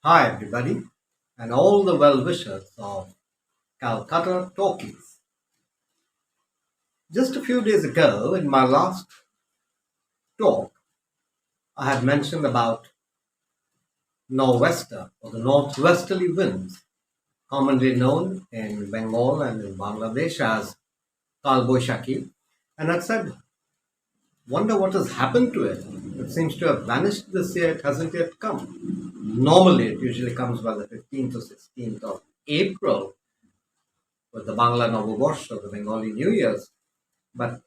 Hi, everybody, and all the well wishers of Calcutta Talkies. Just a few days ago, in my last talk, I had mentioned about nor'wester or the northwesterly winds, commonly known in Bengal and in Bangladesh as Kal Boishakhi, and I said, wonder what has happened to it. It seems to have vanished this year, it hasn't yet come. Normally, it usually comes by the 15th or 16th of April with the Bangla Novoborsho, the Bengali New Year's. But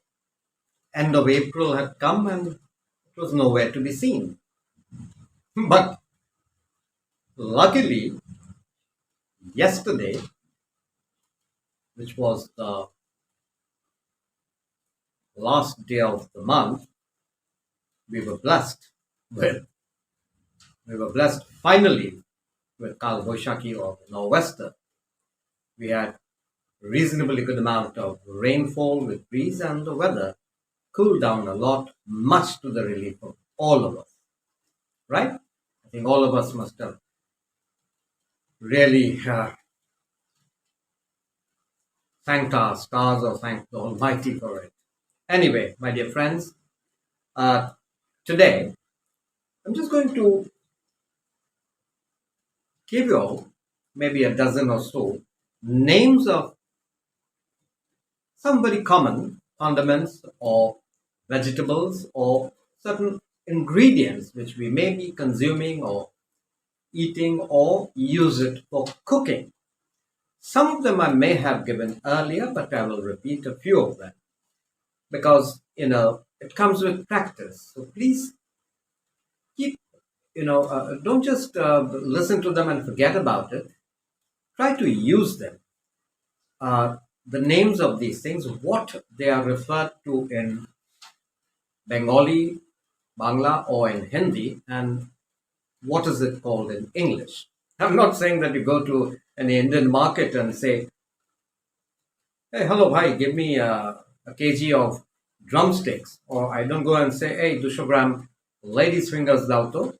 end of April had come and it was nowhere to be seen. But luckily, yesterday, which was the last day of the month, we were blessed with we were blessed finally with Kal Boishakhi or nor'wester. We had reasonably good amount of rainfall with breeze and the weather cooled down a lot, much to the relief of all of us. Right? I think all of us must have really thanked our stars or thanked the Almighty for it. Anyway, my dear friends, uh, today I'm just going to give you maybe a dozen or so names of some very common condiments or vegetables or certain ingredients which we may be consuming or eating or use it for cooking. Some of them I may have given earlier, but I will repeat a few of them because it comes with practice. So please keep don't just listen to them and forget about it. Try to use them. The names of these things, what they are referred to in Bengali, Bangla, or in Hindi, and what is it called in English. I'm not saying that you go to an Indian market and say, hey, hello, hi, give me a kg of drumsticks. Or I don't go and say, hey, 200 gram ladies' fingers dauto.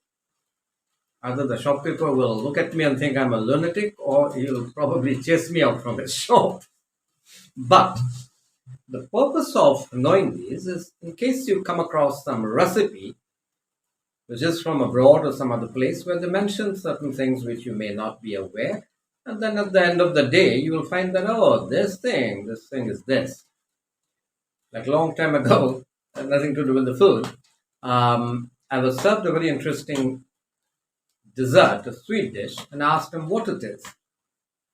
Either the shopkeeper will look at me and think I'm a lunatic, or he'll probably chase me out from his shop. But the purpose of knowing these is in case you come across some recipe which is from abroad or some other place where they mention certain things which you may not be aware. And then at the end of the day, you will find that, oh, this thing is this. Like a long time ago, had nothing to do with the food. I was served a very interesting dessert, a sweet dish, and asked him what it is.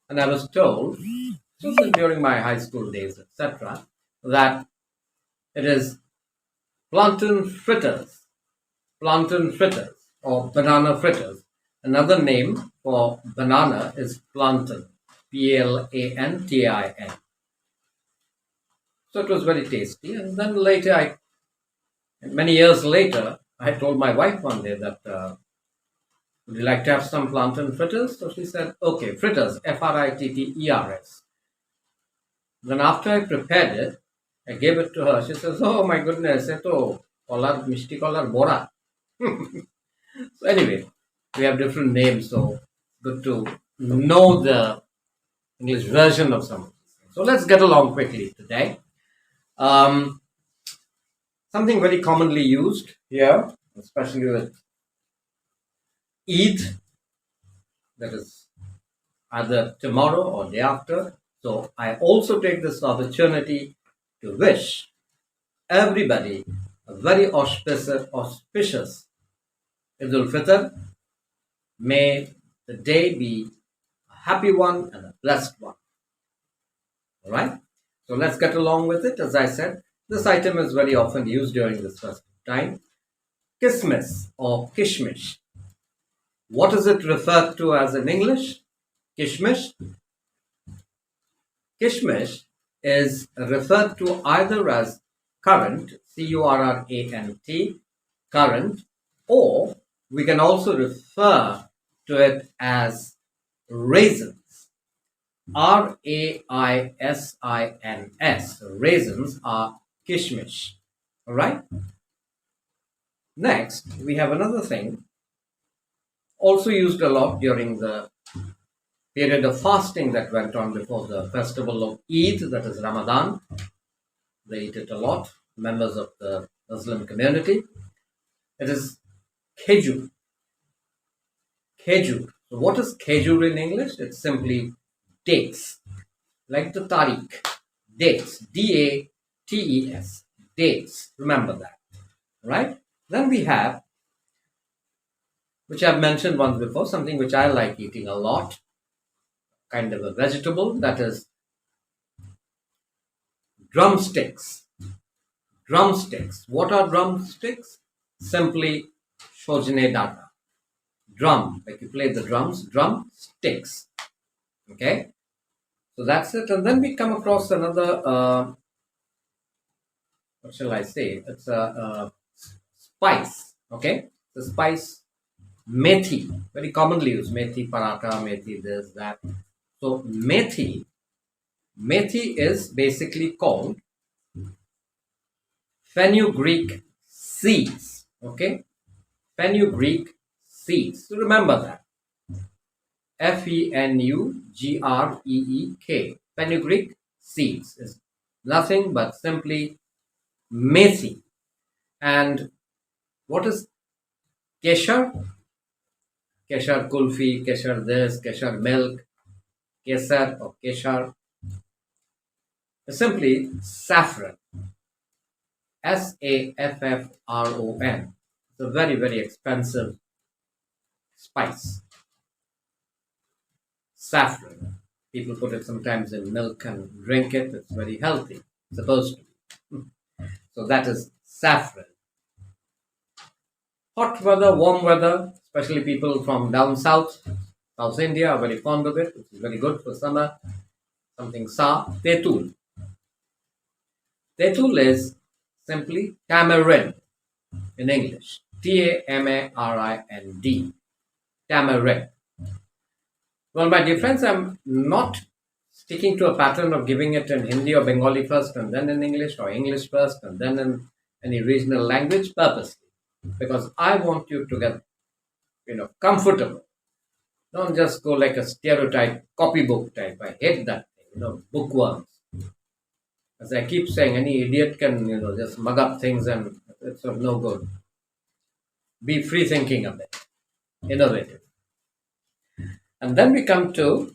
And I was told, this was during my high school days, etc., that it is plantain fritters, or banana fritters. Another name for banana is plantain, Plantin. So it was very tasty. And then later, many years later, I told my wife one day that, would you like to have some plantain fritters? So she said, okay, fritters, Fritters. Then after I prepared it, I gave it to her. She says, oh my goodness, eto kolar, mishti kolar bora. So anyway, we have different names, so good to know the English version of some of these things. So let's get along quickly today. Um, Something very commonly used here, especially with Eid, that is either tomorrow or day after. So I also take this opportunity to wish everybody a very auspicious Eid al-Fitr. May the day be a happy one and a blessed one. All right? So let's get along with it. As I said, this item is very often used during this festive time. Kismis or kishmish. What is it referred to as in English? Kishmish. Kishmish is referred to either as currant, currant, currant, or we can also refer to it as raisins, raisins. Raisins are kishmish. All right. Next, we have another thing, Also used a lot during the period of fasting that went on before the festival of Eid, that is Ramadan. They eat it a lot, members of the Muslim community. It is khejur. Khejur. So what is khejur in English? It's simply dates, like the tariq. Dates. Dates. Dates. Remember that. Right? Then we have, which I've mentioned once before, something which I like eating a lot, kind of a vegetable, that is drumsticks. Drumsticks. What are drumsticks? Simply shojane data. Drum, like you play the drums, drum sticks. Okay, so that's it. And then we come across another, what shall I say? It's a spice. Okay, the spice methi, very commonly used. Methi paratha, methi this, that. So methi is basically called fenugreek seeds. Okay, fenugreek seeds. So remember that. Fenugreek. Fenugreek seeds is nothing but simply methi. And what is kesher? Kesher kulfi, kesher this, kesher milk, kesar or kesher. Simply saffron. Saffron. It's a very, very expensive spice. Saffron. People put it sometimes in milk and drink it. It's very healthy. It's supposed to be. So that is saffron. Hot weather, warm weather, especially people from down south, South India are very fond of it. It's very good for summer. Something sa, tetul. Tetul is simply tamarind in English. Tamarind. Tamarind. Well, my dear friends, I'm not sticking to a pattern of giving it in Hindi or Bengali first and then in English, or English first and then in any regional language purposely, because I want you to get, comfortable. Don't just go like a stereotype copybook type. I hate that thing, bookworms. As I keep saying, any idiot can, just mug up things and it's of no good. Be free thinking a bit, innovative. And then we come to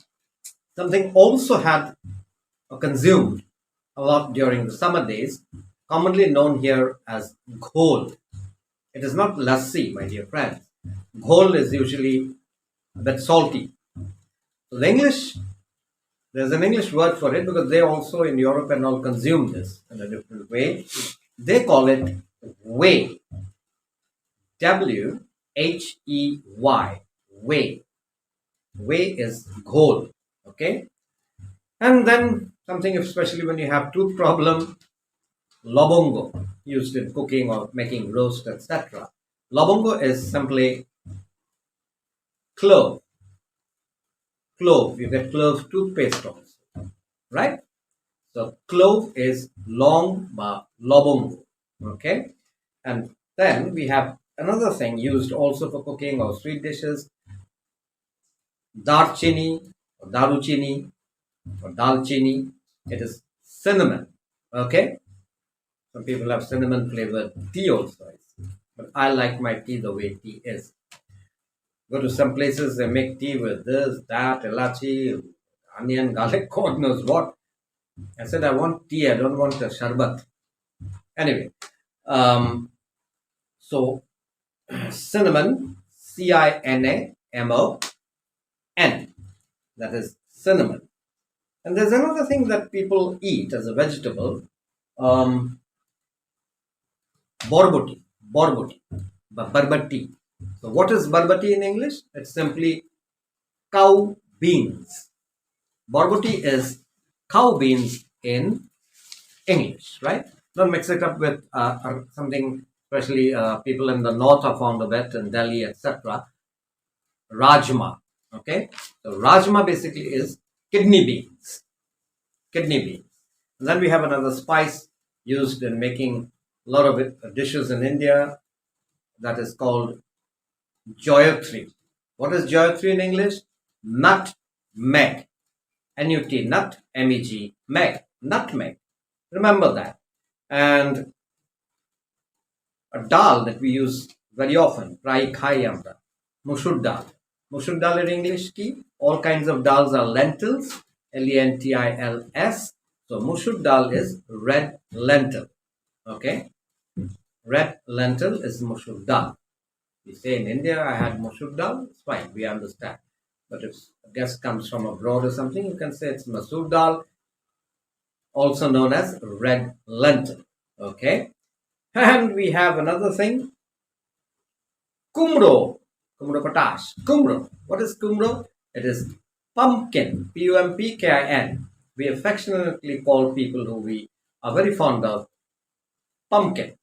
something also had or consumed a lot during the summer days, commonly known here as ghol. It is not lassi, my dear friends. Ghol is usually a bit salty. So there's an English word for it because they also in Europe and all consume this in a different way. They call it whey. W-H-E-Y. Whey. Whey is ghol. Okay. And then something, especially when you have tooth problem, lobongo, used in cooking or making roast, etc. Lobongo is simply clove. Clove. You get clove toothpaste also, right? So clove is long lobongo. Okay. And then we have another thing used also for cooking or sweet dishes. Darchini or daruchini or dalchini. It is cinnamon. Okay. Some people have cinnamon flavored tea also. But I like my tea the way tea is. Go to some places, they make tea with this, that, elachi, onion, garlic, God knows what. I said, I want tea, I don't want a sharbat. Anyway, so cinnamon, C-I-N-A-M-O-N. That is cinnamon. And there's another thing that people eat as a vegetable, borboti, barbati. So what is barbati in English? It's simply cow beans. Borboti is cow beans in English, right? Don't mix it up with something, especially people in the north are fond of it, in Delhi, etc. Rajma. Okay, so rajma basically is kidney beans. Kidney beans. And then we have another spice used in making a lot of dishes in India that is called jayatri. What is Jayatri in English? Nutmeg. N-U-T, nut, M-E-G, meg, nutmeg. Remember that. And a dal that we use very often, fry khai amra, mushur dal. Mushur dal in English ki, all kinds of dals are lentils, L-E-N-T-I-L-S. So mushur dal is red lentil. Okay? Red lentil is mushur dal. We say in India, I had mushur dal, it's fine, we understand. But if a guest comes from abroad or something, you can say it's masoor dal, also known as red lentil. Okay? And we have another thing, kumro. Kumro potash. Kumro. What is kumro? It is pumpkin. P-U-M-P-K-I-N. We affectionately call people who we are very fond of pumpkin.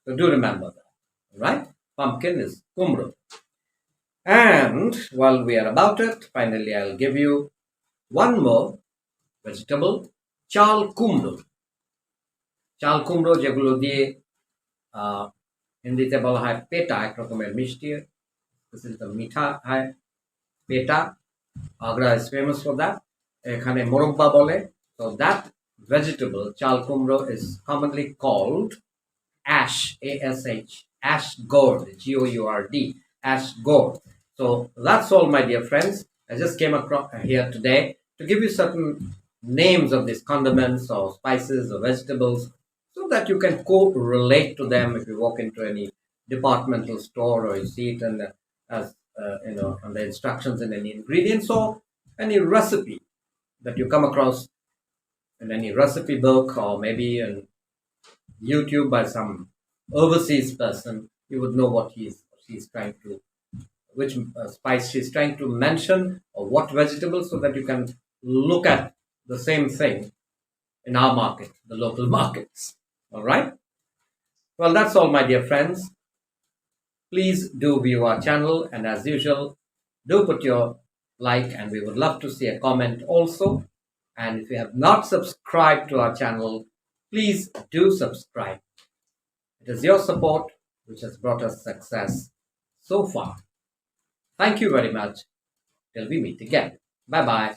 So do remember that. Right? Pumpkin is kumro. And while we are about it, finally I'll give you one more vegetable, চাল কুমড়ো. চাল কুমড়ো যেগুলো দিয়ে হিন্দিতে বলা হয় পেটা, এক রকমের মিষ্টি, মিঠা হয় পেটা. Agra is famous for that. এখানে মোরব্বা বলে. So that vegetable, চাল কুমড়ো, is commonly called ash, A-S-H, ash gourd, G-O-U-R-D, ash gourd. So that's all, my dear friends. I just came across here today to give you certain names of these condiments or spices or vegetables so that you can correlate to them if you walk into any departmental store or you see it in the, as on the instructions in any ingredients or any recipe that you come across in any recipe book or maybe in YouTube by some overseas person. You would know what she's trying to, which spice she's trying to mention or what vegetable, so that you can look at the same thing in our market, the local markets. All right. Well, that's all, my dear friends. Please do view our channel, and as usual, do put your like, and we would love to see a comment also. And if you have not subscribed to our channel, please do subscribe. It is your support which has brought us success so far. Thank you very much. Till we meet again. Bye bye.